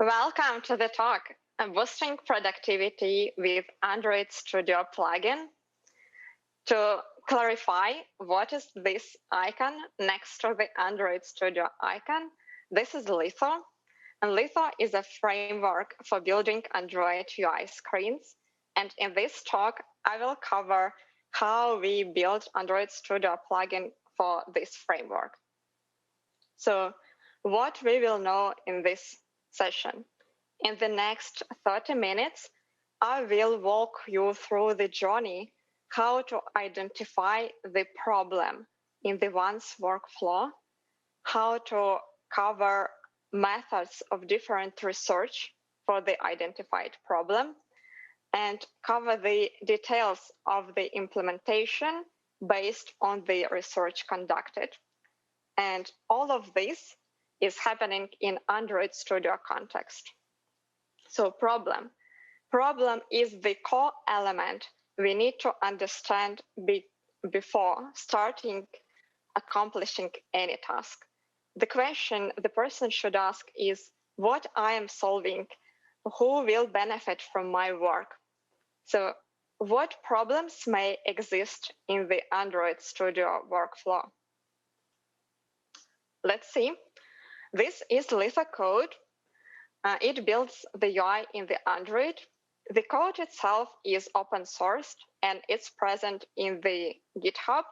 Welcome to the talk, Boosting Productivity with Android Studio plugin. To clarify, what is this icon next to the Android Studio icon? This is Litho, and Litho is a framework for building Android UI screens. And in this talk, I will cover how we build Android Studio plugin for this framework. So what we will know in this session. In the next 30 minutes, I will walk you through the journey how to identify the problem in the one's workflow, how to cover methods of different research for the identified problem, and cover the details of the implementation based on the research conducted. And all of this is happening in Android Studio context. So problem is the core element we need to understand before starting accomplishing any task. The question the person should ask is, what I am solving? Who will benefit from my work? So what problems may exist in the Android Studio workflow? Let's see. This is Litho code. It builds the UI in the Android. The code itself is open sourced and it's present in the GitHub.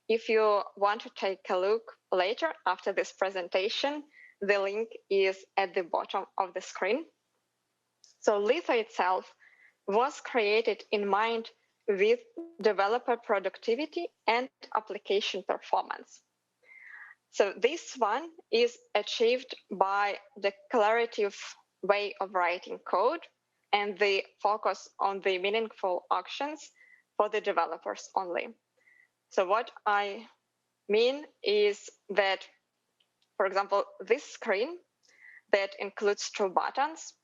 If you want to take a look later after this presentation, the link is at the bottom of the screen. So Litho itself was created in mind with developer productivity and application performance. So this one is achieved by the declarative way of writing code and the focus on the meaningful actions for the developers only. So what I mean is that, for example, this screen that includes 2 buttons,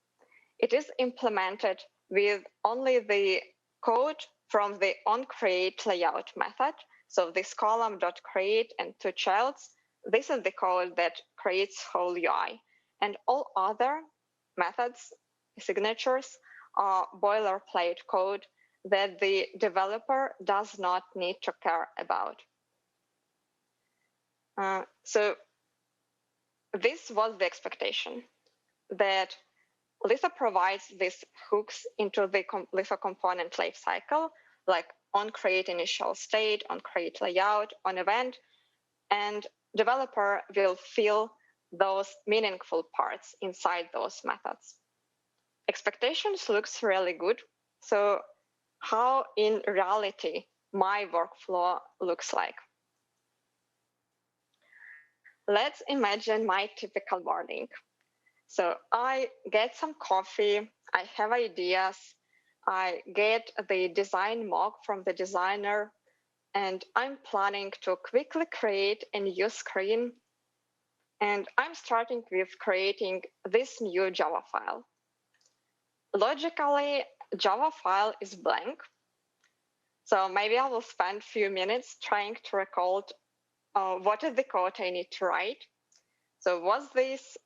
it is implemented with only the code from the onCreate layout method. So this column.create and 2 childs, this is the code that creates whole UI. And all other methods, signatures, are boilerplate code that the developer does not need to care about. So this was the expectation, that Litho provides these hooks into the Litho component lifecycle, like onCreate initial state, onCreate layout, onEvent, and developer will fill those meaningful parts inside those methods. Expectations looks really good. So how in reality my workflow looks like? Let's imagine my typical morning. So I get some coffee, I have ideas, I get the design mock from the designer, and I'm planning to quickly create a new screen. And I'm starting with creating this new Java file. Logically, Java file is blank. So maybe I will spend a few minutes trying to recall what is the code I need to write. So was this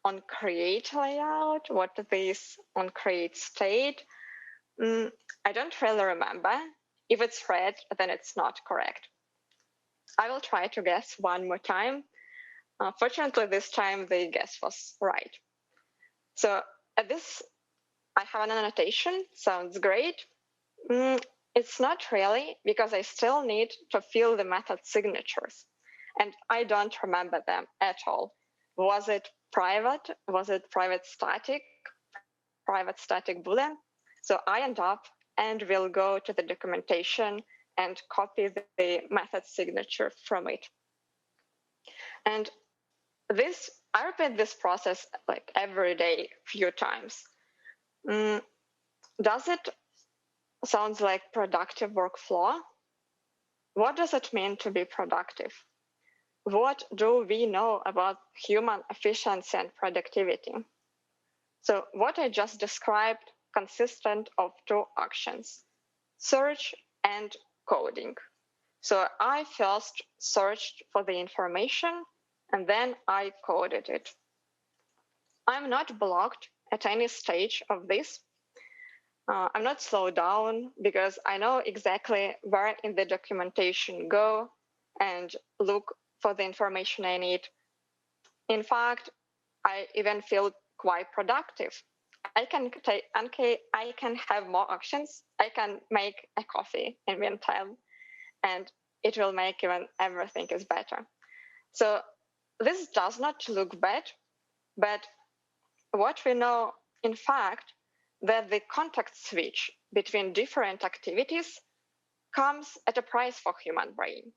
on create layout? What is this on create state? I don't really remember. If it's red, then it's not correct. I will try to guess one more time. Fortunately, this time the guess was right. So at this, I have an annotation, sounds great. It's not really, because I still need to fill the method signatures. And I don't remember them at all. Was it private? Was it private static boolean? So I end up and will go to the documentation and copy the method signature from it. And this, I repeat this process like every day, few times. Does it sound like productive workflow? What does it mean to be productive? What do we know about human efficiency and productivity? So what I just described consistent of 2 actions, search and coding. So I first searched for the information and then I coded it. I'm not blocked at any stage of this. I'm not slowed down because I know exactly where in the documentation go and look for the information I need. In fact, I even feel quite productive. I can have more actions. I can make a coffee in meantime, and it will make even everything is better. So this does not look bad, but what we know, in fact, that the context switch between different activities comes at a price for human brain.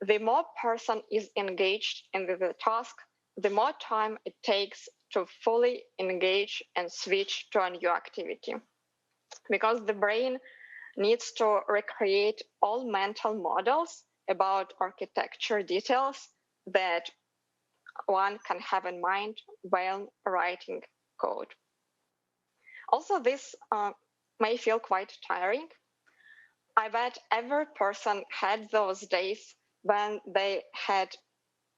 The more person is engaged in the task, the more time it takes to fully engage and switch to a new activity. Because the brain needs to recreate all mental models about architecture details that one can have in mind while writing code. Also, this may feel quite tiring. I bet every person had those days when they had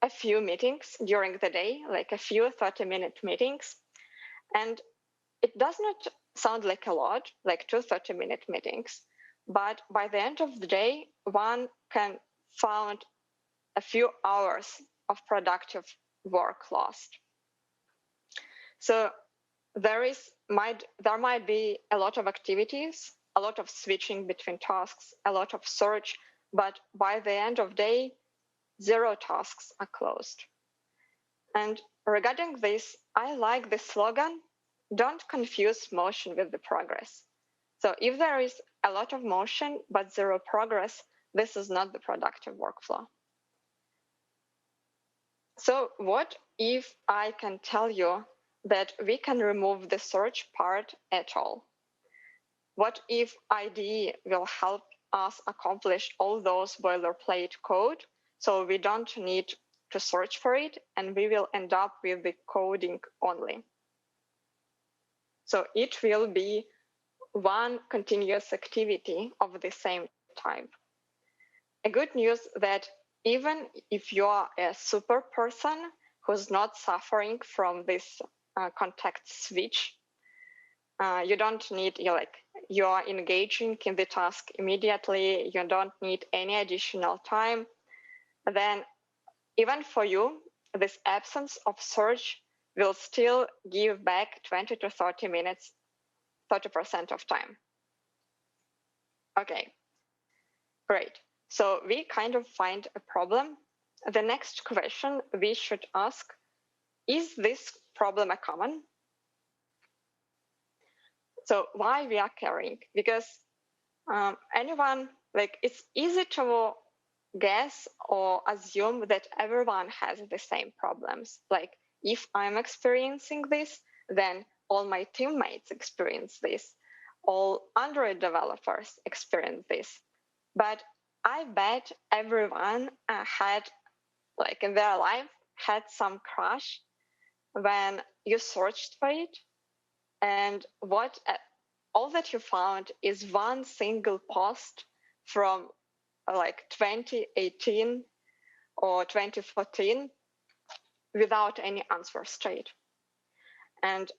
a few meetings during the day, like a few 30-minute meetings. And it does not sound like a lot, like 2 30-minute meetings. But by the end of the day, one can find a few hours of productive work lost. So there might be a lot of activities, a lot of switching between tasks, a lot of search, but by the end of the day, 0 tasks are closed. And regarding this, I like the slogan, don't confuse motion with the progress. So if there is a lot of motion but 0 progress, this is not the productive workflow. So what if I can tell you that we can remove the search part at all? What if IDE will help us accomplish all those boilerplate code so we don't need to search for it and we will end up with the coding only? So it will be one continuous activity of the same type. A good news that even if you are a super person who's not suffering from this context switch, you don't need, you are engaging in the task immediately, you don't need any additional time, then even for you, this absence of search will still give back 20 to 30 minutes, 30% of time. Okay, great. So we kind of find a problem. The next question we should ask, is this problem a common? So why we are caring? Because anyone, it's easy to guess or assume that everyone has the same problems. Like if I'm experiencing this, then all my teammates experience this. All Android developers experience this. But I bet everyone had, in their life, had some crash when you searched for it. And all that you found is one single post from 2018 or 2014 without any answer straight. And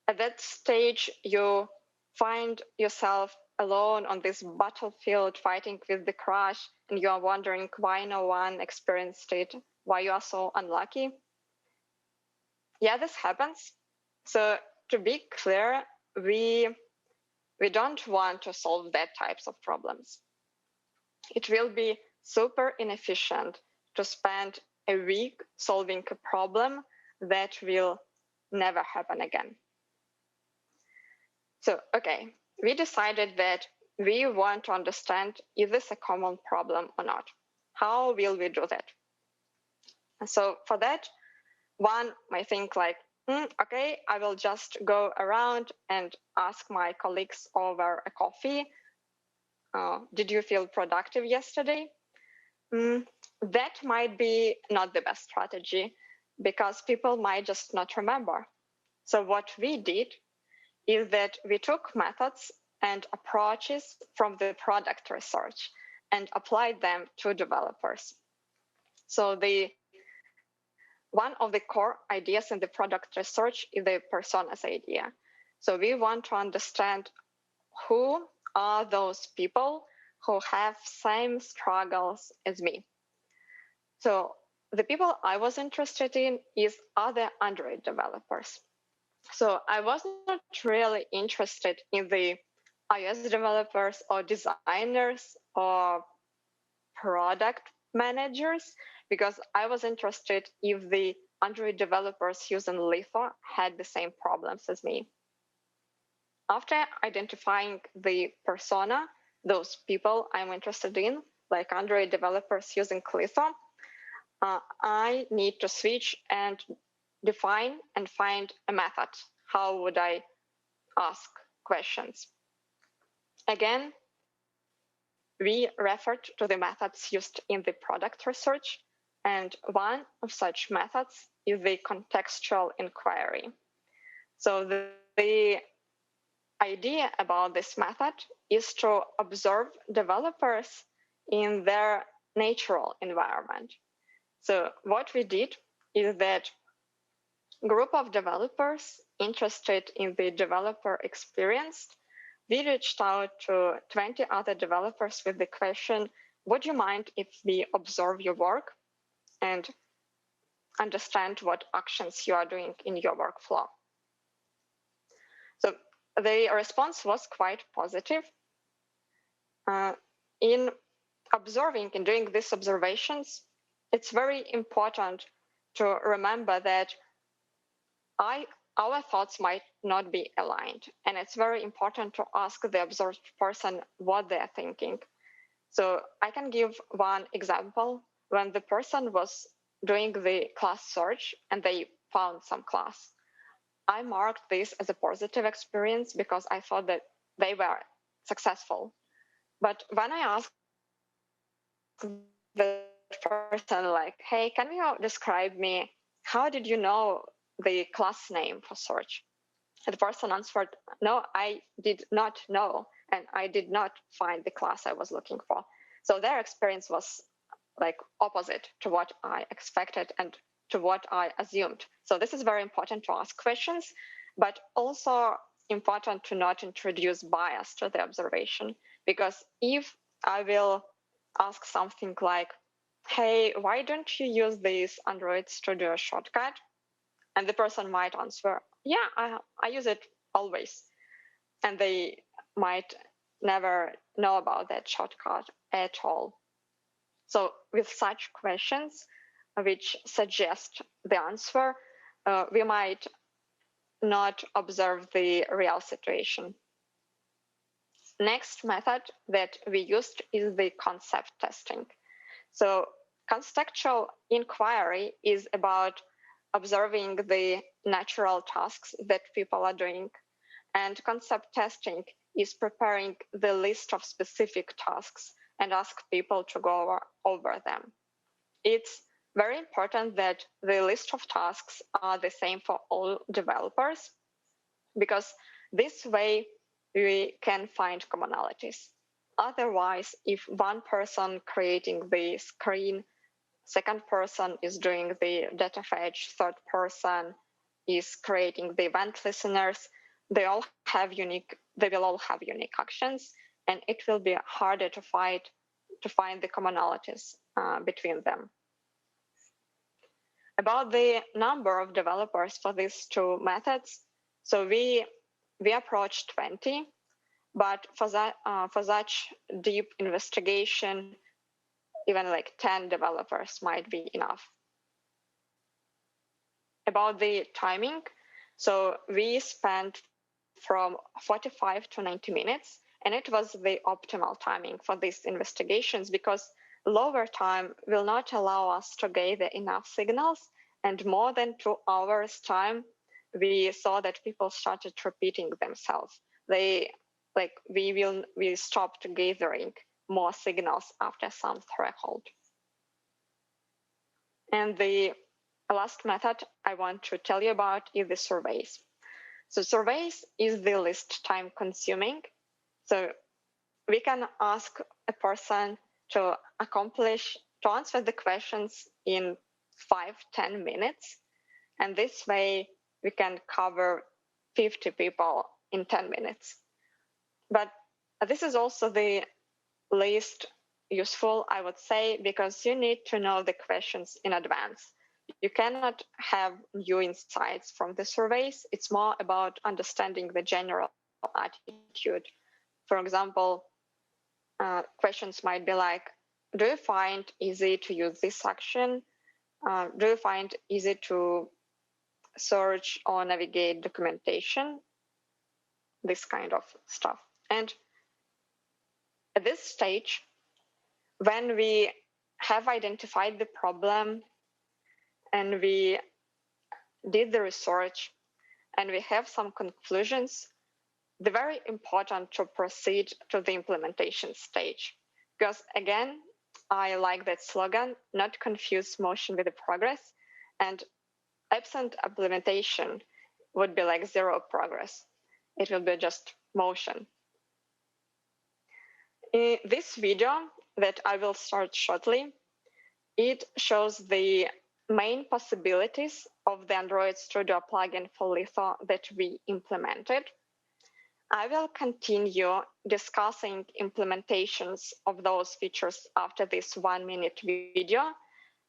at that stage, you find yourself alone on this battlefield fighting with the crash, and you are wondering why no one experienced it, why you are so unlucky. Yeah, this happens. So to be clear, we don't want to solve that types of problems. It will be super inefficient to spend a week solving a problem that will never happen again. So, okay, we decided that we want to understand is this a common problem or not? How will we do that? So for that, one might think okay, I will just go around and ask my colleagues over a coffee, did you feel productive yesterday? That might be not the best strategy because people might just not remember. So what we did is that we took methods and approaches from the product research and applied them to developers. So the one of the core ideas in the product research is the personas idea. So we want to understand who are those people who have same struggles as me. So the people I was interested in is other Android developers. So I was not really interested in the iOS developers or designers or product managers, because I was interested if the Android developers using Litho had the same problems as me. After identifying the persona, those people I'm interested in, like Android developers using Litho, I need to switch and define and find a method. How would I ask questions? Again, we referred to the methods used in the product research, and one of such methods is the contextual inquiry. So the idea about this method is to observe developers in their natural environment. So what we did is that group of developers interested in the developer experience, we reached out to 20 other developers with the question, would you mind if we observe your work and understand what actions you are doing in your workflow? So the response was quite positive. In observing and doing these observations, it's very important to remember that our thoughts might not be aligned, and it's very important to ask the observed person what they're thinking. So I can give one example. When the person was doing the class search and they found some class, I marked this as a positive experience because I thought that they were successful. But when I asked the person, like, hey, can you describe me, how did you know the class name for search? And the person answered, no, I did not know, and I did not find the class I was looking for. So their experience was like opposite to what I expected and to what I assumed. So this is very important to ask questions, but also important to not introduce bias to the observation, because if I will ask something like, hey, why don't you use this Android Studio shortcut? And the person might answer, yeah, I use it always. And they might never know about that shortcut at all. So with such questions, which suggest the answer, we might not observe the real situation. Next method that we used is the concept testing. So contextual inquiry is about observing the natural tasks that people are doing. And concept testing is preparing the list of specific tasks and ask people to go over them. It's very important that the list of tasks are the same for all developers, because this way we can find commonalities. Otherwise, if one person creating the screen, second person is doing the data fetch, third person is creating the event listeners, they will all have unique actions, and it will be harder to find the commonalities between them. About the number of developers for these two methods, so we approached 20, but for such deep investigation, even like 10 developers might be enough. About the timing, so we spent from 45 to 90 minutes, and it was the optimal timing for these investigations, because lower time will not allow us to gather enough signals, and more than 2 hours time, we saw that people started repeating themselves. We stopped gathering more signals after some threshold. And the last method I want to tell you about is the surveys. So surveys is the least time consuming. So we can ask a person to answer the questions in 5-10 minutes. And this way we can cover 50 people in 10 minutes. But this is also the least useful, I would say, because you need to know the questions in advance. You cannot have new insights from the surveys. It's more about understanding the general attitude. For example, questions might be like, do you find easy to use this action? Do you find easy to search or navigate documentation? This kind of stuff. And at this stage, when we have identified the problem and we did the research and we have some conclusions, the very important to proceed to the implementation stage. Because again, I like that slogan, not confuse motion with the progress, and absent implementation would be like zero progress. It will be just motion. In this video that I will start shortly, it shows the main possibilities of the Android Studio plugin for Litho that we implemented. I will continue discussing implementations of those features after this 1-minute video.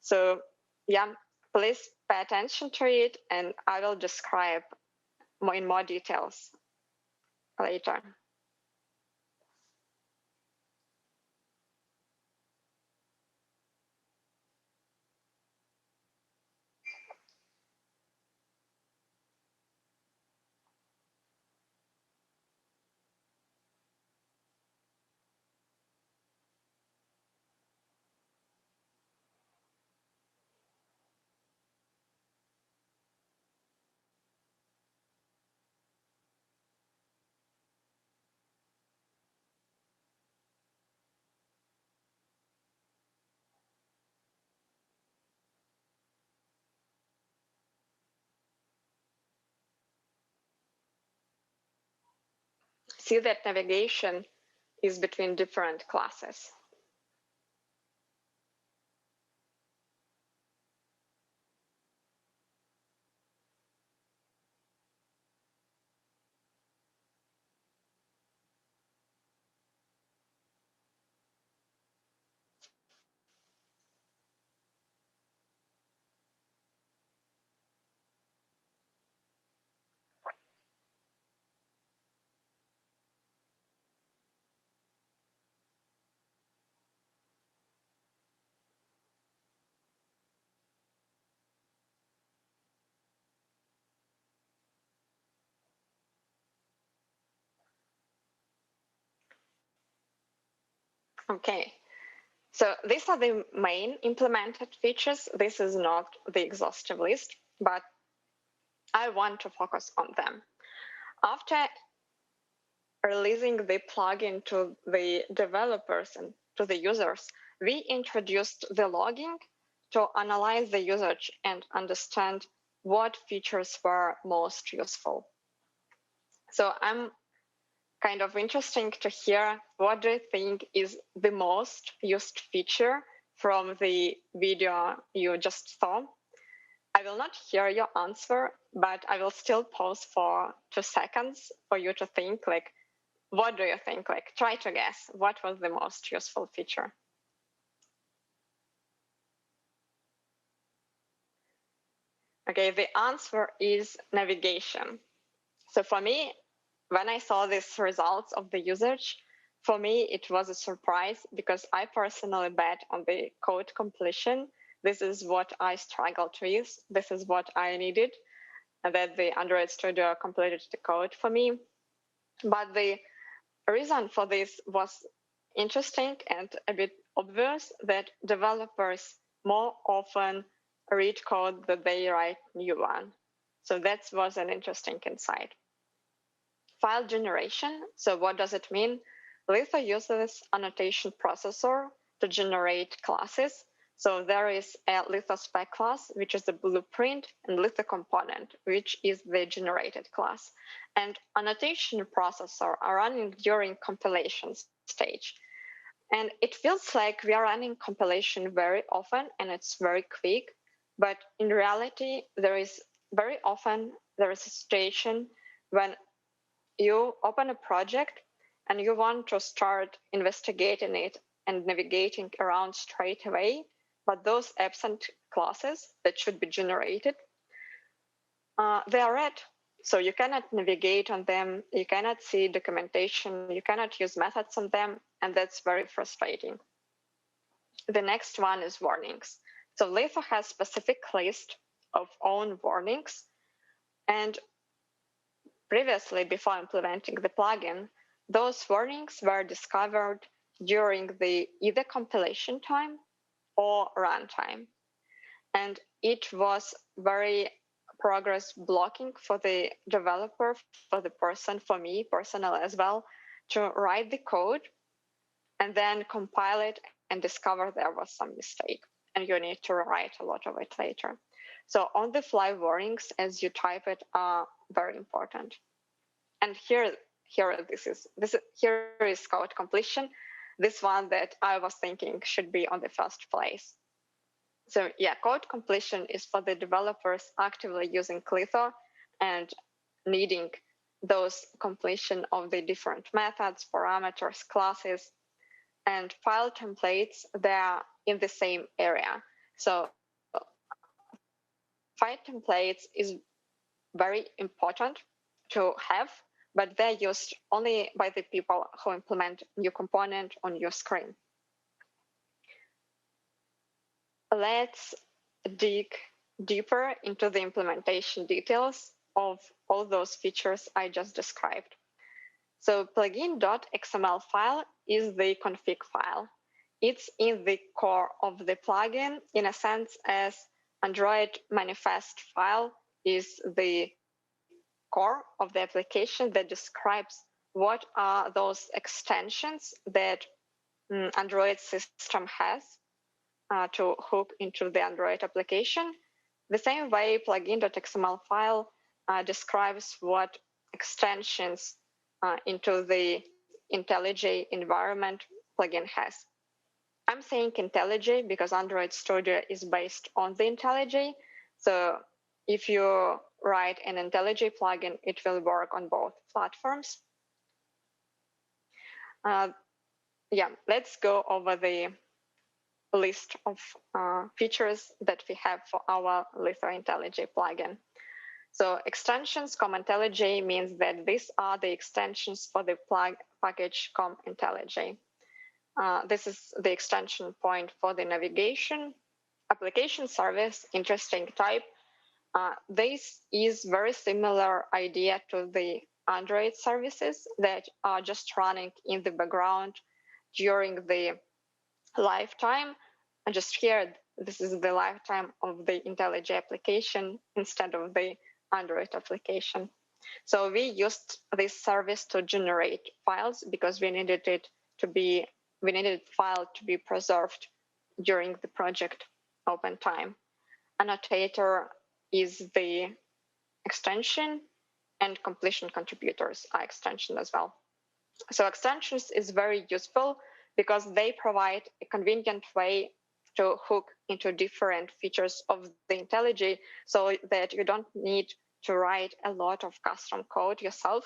So yeah, please pay attention to it, and I will describe in more details later. See that navigation is between different classes. Okay, so these are the main implemented features. This is not the exhaustive list, but I want to focus on them. After releasing the plugin to the developers and to the users, we introduced the logging to analyze the usage and understand what features were most useful. So I'm kind of interesting to hear what do you think is the most used feature from the video you just saw. I will not hear your answer, but I will still pause for 2 seconds for you to think, like, what do you think? Like, try to guess what was the most useful feature. Okay, the answer is navigation. So for me, when I saw these results of the usage, for me, it was a surprise because I personally bet on the code completion. This is what I struggled with. This is what I needed, and that the Android Studio completed the code for me. But the reason for this was interesting and a bit obvious, that developers more often read code than they write new one. So that was an interesting insight. File generation. So what does it mean? Litho uses annotation processor to generate classes. So there is a Litho spec class, which is the blueprint, and Litho component, which is the generated class. And annotation processor are running during compilation stage. And it feels like we are running compilation very often and it's very quick, But in reality, very often there is a situation when you open a project and you want to start investigating it and navigating around straight away, but those absent classes that should be generated, they are red. So you cannot navigate on them, you cannot see documentation, you cannot use methods on them, and that's very frustrating. The next one is warnings. So Litho has specific list of own warnings, and previously, before implementing the plugin, those warnings were discovered during the either compilation time or runtime. And it was very progress blocking for the developer, for the person, for me personally as well, to write the code and then compile it and discover there was some mistake. And you need to write a lot of it later. So on-the-fly warnings as you type it are very important. And here is code completion. This one that I was thinking should be on the first place. So yeah, code completion is for the developers actively using Litho and needing those completion of the different methods, parameters, classes, and file templates. They are in the same area. So file templates is very important to have, but they're used only by the people who implement new component on your screen. Let's dig deeper into the implementation details of all those features I just described. So plugin.xml file is the config file. It's in the core of the plugin in a sense as Android manifest file is the core of the application that describes what are those extensions that Android system has to hook into the Android application. The same way plugin.xml file describes what extensions into the IntelliJ environment plugin has. I'm saying IntelliJ because Android Studio is based on the IntelliJ. So if you write an IntelliJ plugin, it will work on both platforms. Yeah, let's go over the list of features that we have for our Litho IntelliJ plugin. So extensions com IntelliJ means that these are the extensions for the package com IntelliJ. This is the extension point for the navigation. Application service, interesting type. This is very similar idea to the Android services that are just running in the background during the lifetime. And just here, this is the lifetime of the IntelliJ application instead of the Android application. So we used this service to generate files because we needed file to be preserved during the project open time. Annotator is the extension, and completion contributors are extension as well. So extensions is very useful because they provide a convenient way to hook into different features of the IntelliJ so that you don't need to write a lot of custom code yourself.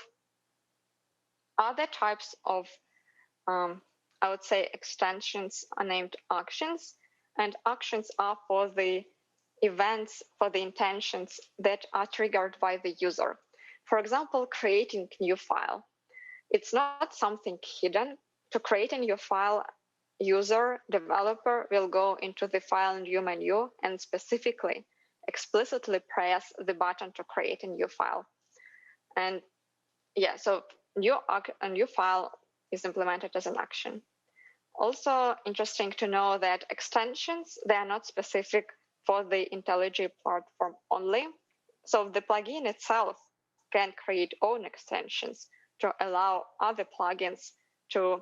Other types of, I would say, extensions are named actions, and actions are for the events, for the intentions that are triggered by the user. For example, creating new file. It's not something hidden. To create a new file, user, developer will go into the file new menu and specifically, explicitly press the button to create a new file. And yeah, so a new file is implemented as an action. Also interesting to know that extensions, they are not specific for the IntelliJ platform only. So the plugin itself can create own extensions to allow other plugins to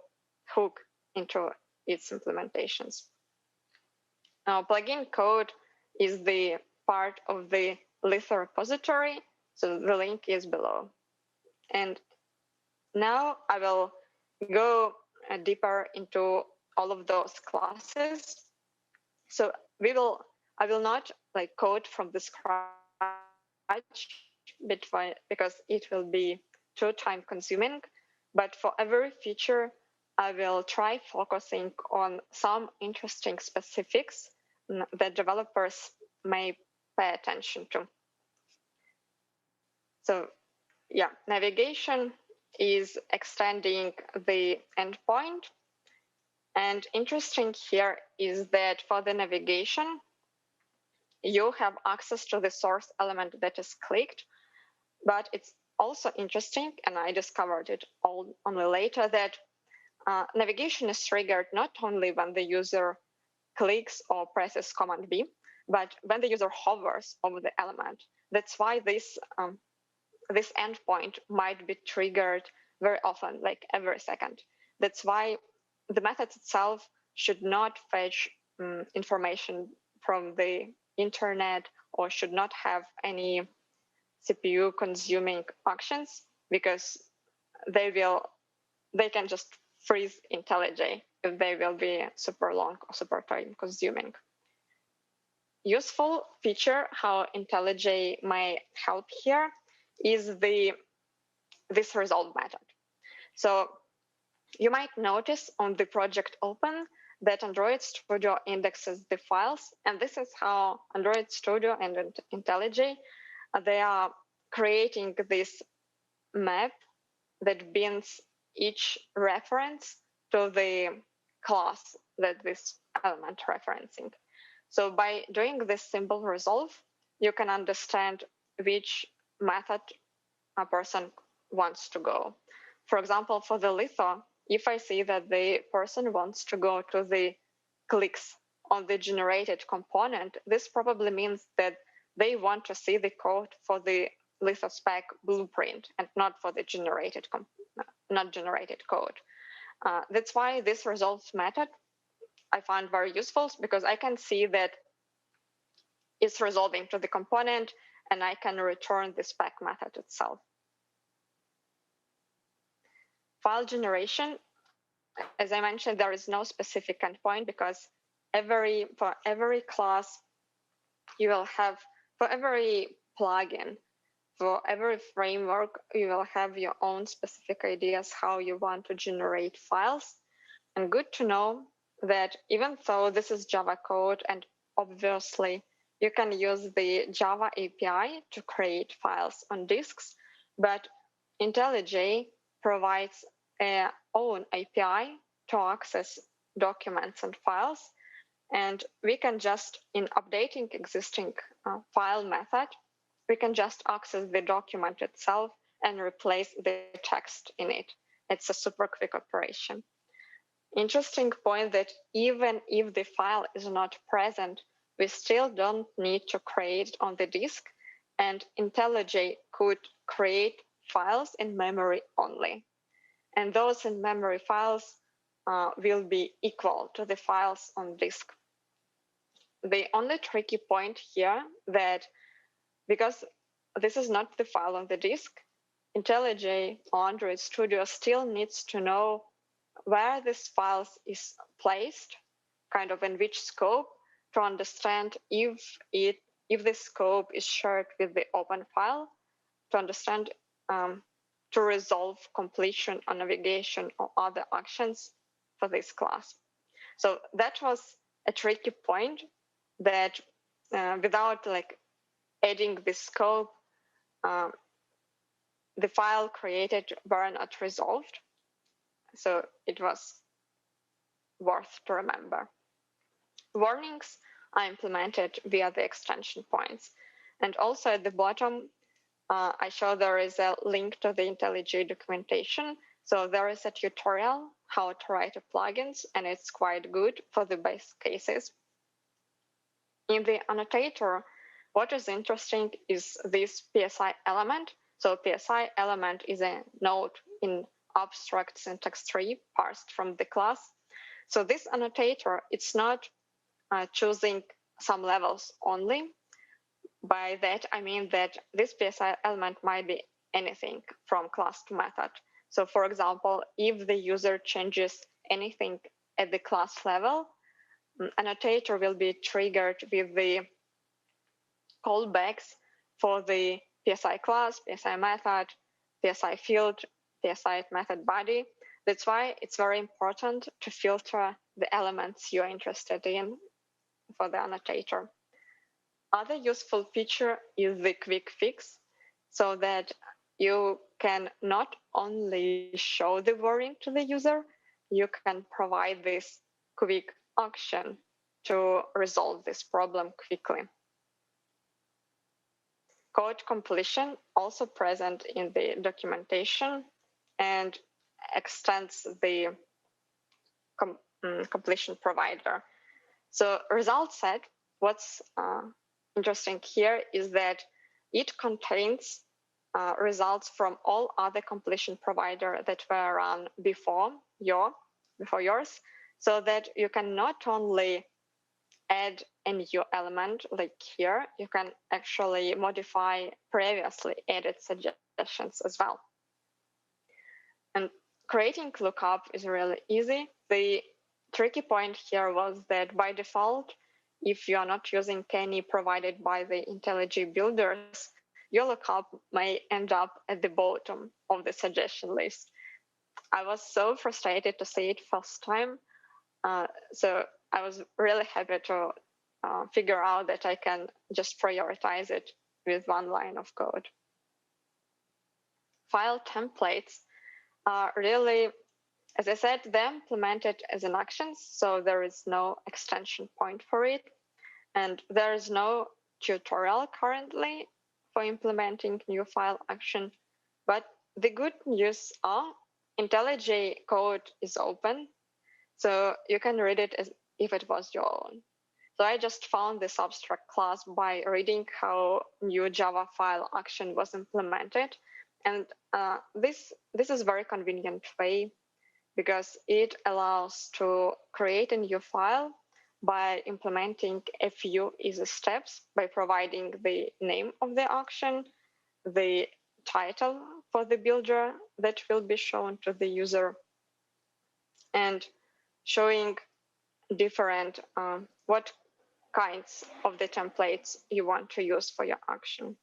hook into its implementations. Now, plugin code is the part of the Litho repository, so the link is below. And now I will go deeper into all of those classes. So I will not like code from the scratch because it will be too time consuming. But for every feature, I will try focusing on some interesting specifics that developers may pay attention to. So yeah, navigation is extending the endpoint. And interesting here is that for the navigation, you have access to the source element that is clicked, but it's also interesting, and I discovered it only later, that navigation is triggered not only when the user clicks or presses Command B, but when the user hovers over the element. That's why this endpoint might be triggered very often, like every second. That's why the method itself should not fetch information from the internet or should not have any CPU consuming actions, because they can just freeze IntelliJ if they will be super long or super time consuming. Useful feature how IntelliJ may help here is this resolve method. So you might notice on the project open that Android Studio indexes the files, and this is how Android Studio and IntelliJ, they are creating this map that binds each reference to the class that this element referencing. So by doing this simple resolve, you can understand which method a person wants to go. For example, for the Litho, if I see that the person wants to go to the clicks on the generated component, this probably means that they want to see the code for the Litho spec blueprint and not for the generated code. That's why this resolve method I find very useful, because I can see that it's resolving to the component and I can return the spec method itself. File generation, as I mentioned, there is no specific endpoint because for every class you will have, for every plugin, for every framework, you will have your own specific ideas how you want to generate files. And good to know that even though this is Java code and obviously you can use the Java API to create files on disks, but IntelliJ provides its own API to access documents and files. And we can just, in updating existing file method, we can just access the document itself and replace the text in it. It's a super quick operation. Interesting point that even if the file is not present, we still don't need to create on the disk, and IntelliJ could create files in memory only. And those in memory files will be equal to the files on disk. The only tricky point here that because this is not the file on the disk, IntelliJ or Android Studio still needs to know where this file is placed, kind of in which scope, to understand if the scope is shared with the open file, to understand, to resolve completion or navigation or other actions for this class. So that was a tricky point that without like adding the scope, the file created were not resolved. So it was worth to remember. Warnings are implemented via the extension points. And also at the bottom, I show there is a link to the IntelliJ documentation. So there is a tutorial how to write a plugins, and it's quite good for the base cases. In the annotator, what is interesting is this PSI element. So PSI element is a node in abstract syntax tree parsed from the class. So this annotator, it's not choosing some levels only. By that, I mean that this PSI element might be anything from class to method. So for example, if the user changes anything at the class level, annotator will be triggered with the callbacks for the PSI class, PSI method, PSI field, PSI method body. That's why it's very important to filter the elements you're interested in for the annotator. Other useful feature is the quick fix, so that you can not only show the wording to the user, you can provide this quick action to resolve this problem quickly. Code completion also present in the documentation and extends the completion provider. So result set, what's interesting here is that it contains results from all other completion provider that were run before yours, so that you can not only add a new element like here, you can actually modify previously added suggestions as well. And creating lookup is really easy. The tricky point here was that by default, if you are not using any provided by the IntelliJ builders, your lookup may end up at the bottom of the suggestion list. I was so frustrated to see it first time. So I was really happy to figure out that I can just prioritize it with one line of code. File templates are really, as I said, they're implemented as an action, so there is no extension point for it. And there is no tutorial currently for implementing new file action. But the good news are IntelliJ code is open, so you can read it as if it was your own. So I just found this abstract class by reading how new Java file action was implemented. And this is a very convenient way because it allows to create a new file by implementing a few easy steps by providing the name of the action, the title for the builder that will be shown to the user, and showing different what kinds of the templates you want to use for your action.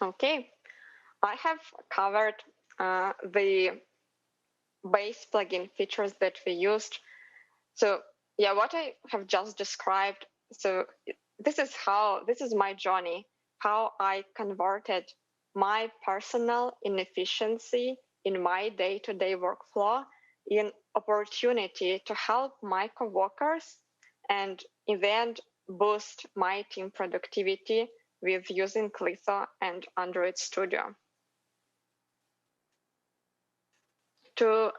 Okay, I have covered the base plugin features that we used. So yeah, what I have just described, so this is my journey, how I converted my personal inefficiency in my day-to-day workflow in opportunity to help my coworkers and in the end boost my team productivity with using Litho and Android Studio. To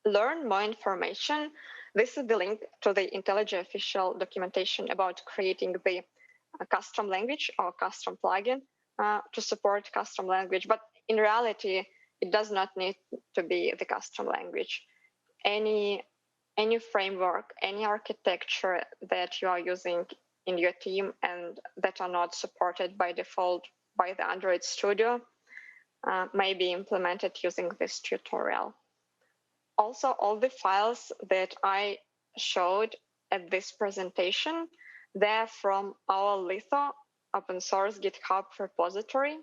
learn more information, this is the link to the IntelliJ official documentation about creating the custom language or custom plugin to support custom language. But in reality, it does not need to be the custom language. Any framework, any architecture that you are using in your team and that are not supported by default by the Android Studio may be implemented using this tutorial. Also, all the files that I showed at this presentation, they're from our Litho open source GitHub repository.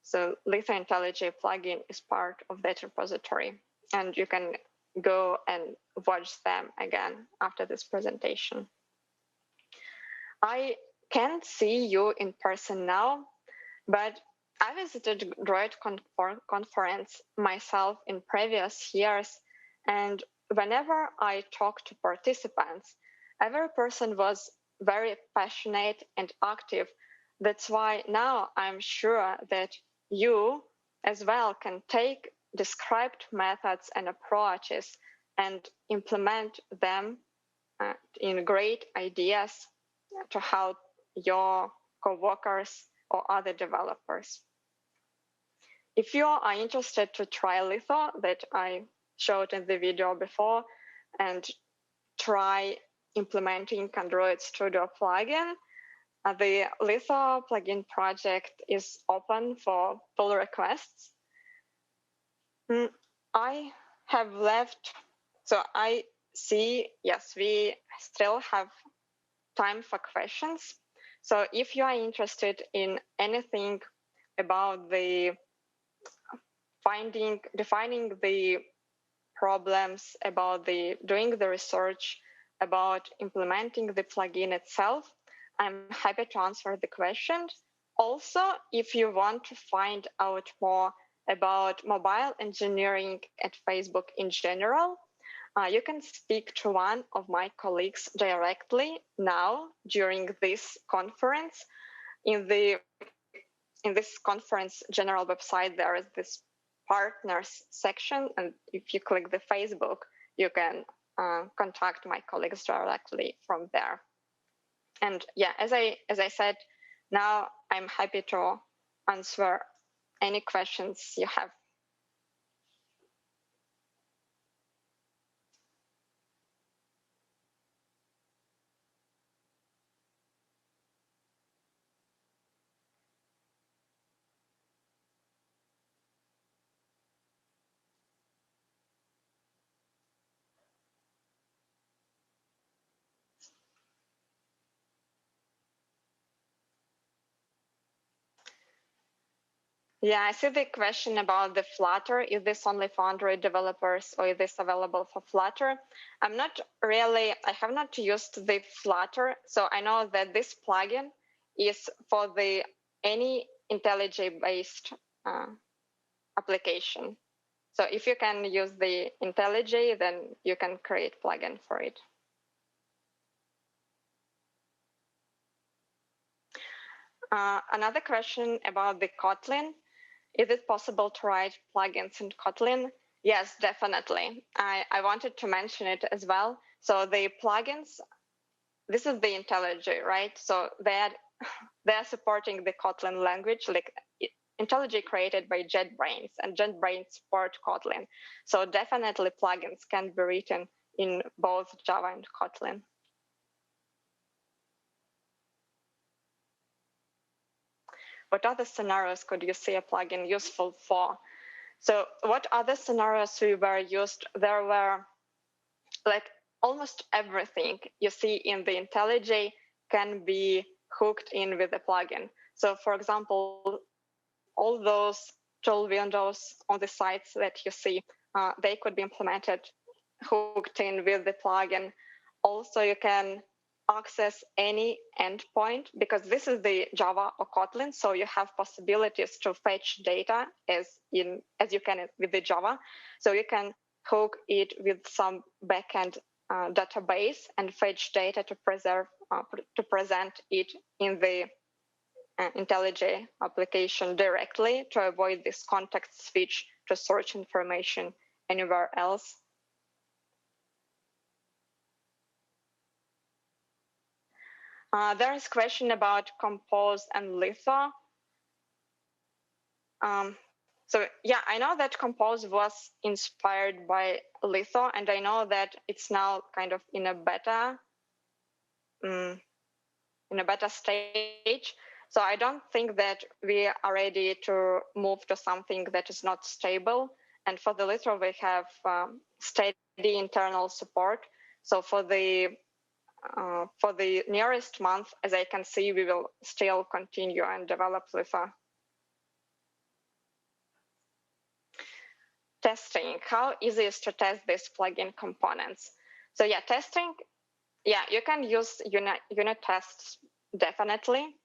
So Litho IntelliJ plugin is part of that repository, and you can go and watch them again after this presentation. I can't see you in person now, but I visited droidCon conference myself in previous years, and whenever I talk to participants, every person was very passionate and active. That's why now I'm sure that you as well can take described methods and approaches and implement them in great ideas to help your coworkers or other developers. If you are interested to try Litho that I showed in the video before and try implementing Android Studio plugin, the Litho plugin project is open for pull requests. I have left, so I see, yes, we still have time for questions. So if you are interested in anything about the defining the problems, about doing the research, about implementing the plugin itself, I'm happy to answer the questions. Also, if you want to find out more about mobile engineering at Facebook in general, you can speak to one of my colleagues directly now during this conference. In this conference general website, there is this partners section, and if you click the Facebook, you can contact my colleagues directly from there. And yeah, as I said, now I'm happy to answer any questions you have. Yeah, I see the question about the Flutter. Is this only for Android developers or is this available for Flutter? I have not used the Flutter, so I know that this plugin is for any IntelliJ-based application. So if you can use the IntelliJ, then you can create plugin for it. Another question about the Kotlin. Is it possible to write plugins in Kotlin? Yes, definitely. I wanted to mention it as well. So the plugins, this is the IntelliJ, right? So they're supporting the Kotlin language, like IntelliJ created by JetBrains, and JetBrains support Kotlin. So definitely plugins can be written in both Java and Kotlin. What other scenarios could you see a plugin useful for? So what other scenarios we were used? There were like almost everything you see in the IntelliJ can be hooked in with a plugin. So for example, all those tool windows on the sites that you see, they could be implemented, hooked in with the plugin. Also, you can access any endpoint because this is the Java or Kotlin, so you have possibilities to fetch data as you can with the Java. So you can hook it with some backend database and fetch data to present it in the IntelliJ application directly to avoid this context switch to search information anywhere else. There is a question about Compose and Litho. So yeah, I know that Compose was inspired by Litho, and I know that it's now kind of in a beta stage. So I don't think that we are ready to move to something that is not stable. And for the Litho, we have steady internal support. So for the nearest month, as I can see, we will still continue and develop Litho. Testing. How easy is to test these plugin components? So yeah, testing. Yeah, you can use unit tests definitely.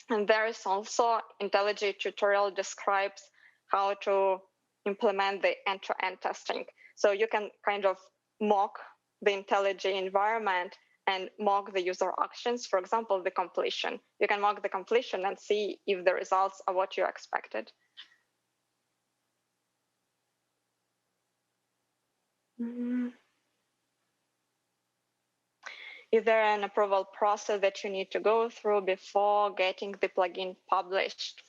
And there is also IntelliJ tutorial describes how to implement the end-to-end testing. So you can kind of mock the IntelliJ environment and mock the user actions. For example, the completion. You can mock the completion and see if the results are what you expected. Is there an approval process that you need to go through before getting the plugin published?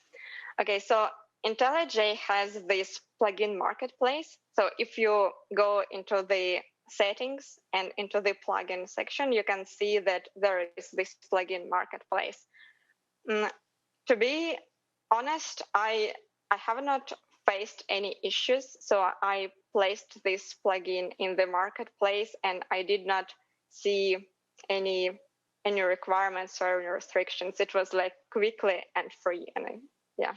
Okay, so IntelliJ has this plugin marketplace. So if you go into the settings and into the plugin section, you can see that there is this plugin marketplace. To be honest, I have not faced any issues. So I placed this plugin in the marketplace and I did not see any any requirements or any restrictions. It was like quickly and free, and yeah.